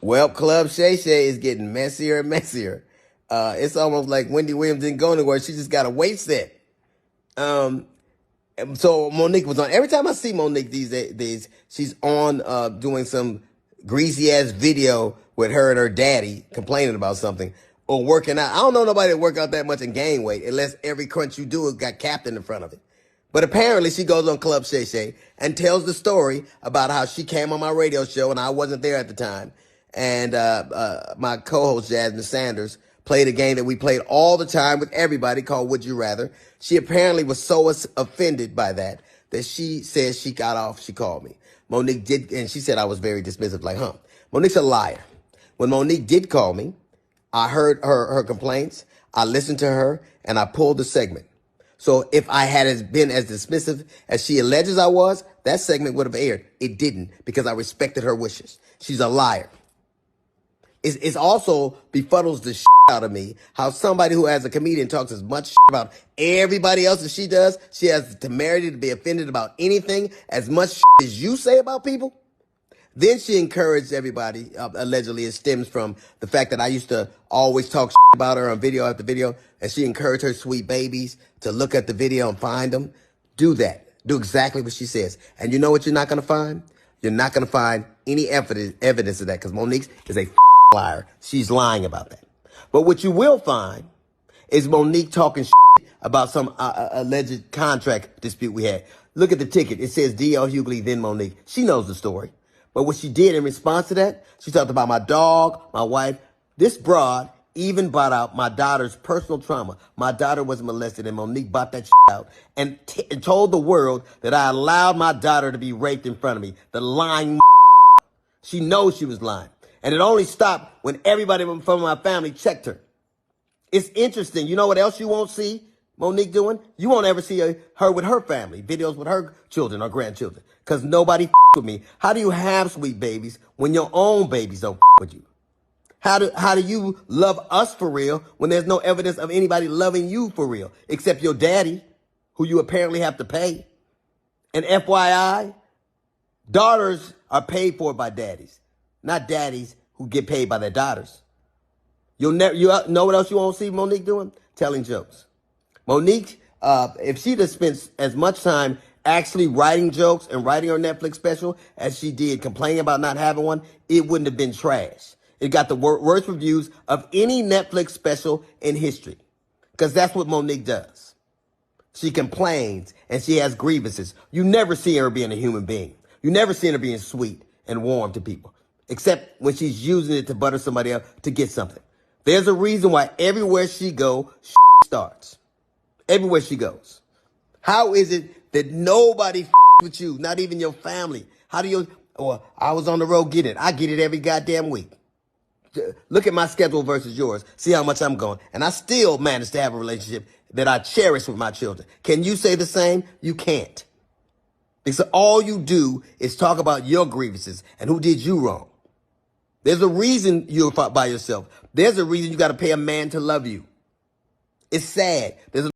Well, Club Shay Shay is getting messier and messier. It's almost like Wendy Williams didn't go anywhere. She just got a weight set. Um, so Monique was on. Every time I see Monique these days, she's on doing some greasy ass video with her and her daddy complaining about something or working out. I don't know nobody that work out that much and gain weight unless every crunch you do has got Captain in front of it. But apparently she goes on Club Shay Shay and tells the story about how she came on my radio show and I wasn't there at the time. And my co-host Jasmine Sanders played a game that we played all the time with everybody called Would You Rather. She apparently was so offended by that she says she got off. She called me. Monique did, and she said I was very dismissive, like, Monique's a liar. When Monique did call me, I heard her complaints. I listened to her, and I pulled the segment. So if I had been as dismissive as she alleges I was, that segment would have aired. It didn't because I respected her wishes. She's a liar. It's also befuddles the shit out of me how somebody who as a comedian talks as much shit about everybody else as she does, she has the temerity to be offended about anything as much shit as you say about people. Then she encouraged everybody, allegedly it stems from the fact that I used to always talk shit about her on video after video, and she encouraged her sweet babies to look at the video and find them. Do that. Do exactly what she says. And you know what you're not going to find? You're not going to find any evidence of that because Monique is a liar. She's lying about that. But what you will find is Monique talking shit about some alleged contract dispute we had. Look at the ticket. It says D.L. Hughley, then Monique. She knows the story. But what she did in response to that, she talked about my dog, my wife. This broad even brought out my daughter's personal trauma. My daughter was molested, and Monique brought that shit out and told the world that I allowed my daughter to be raped in front of me. The lying. She knows she was lying. And it only stopped when everybody from my family checked her. It's interesting. You know what else you won't see Monique doing? You won't ever see her with her family, videos with her children or grandchildren, because nobody with me. How do you have sweet babies when your own babies don't with you? How do you love us for real when there's no evidence of anybody loving you for real, except your daddy, who you apparently have to pay? And FYI, daughters are paid for by daddies, not daddies who get paid by their daughters. You know what else you won't see Monique doing? Telling jokes. Monique, if she'd have spent as much time actually writing jokes and writing her Netflix special as she did complaining about not having one, it wouldn't have been trash. It got the worst reviews of any Netflix special in history because that's what Monique does. She complains and she has grievances. You never see her being a human being. You never see her being sweet and warm to people, except when she's using it to butter somebody up to get something. There's a reason why everywhere she goes, starts. Everywhere she goes. How is it that nobody with you, not even your family? How do you, I was on the road getting it. I get it every goddamn week. Look at my schedule versus yours. See how much I'm going. And I still manage to have a relationship that I cherish with my children. Can you say the same? You can't. Because all you do is talk about your grievances and who did you wrong. There's a reason you're by yourself. There's a reason you got to pay a man to love you. It's sad. There's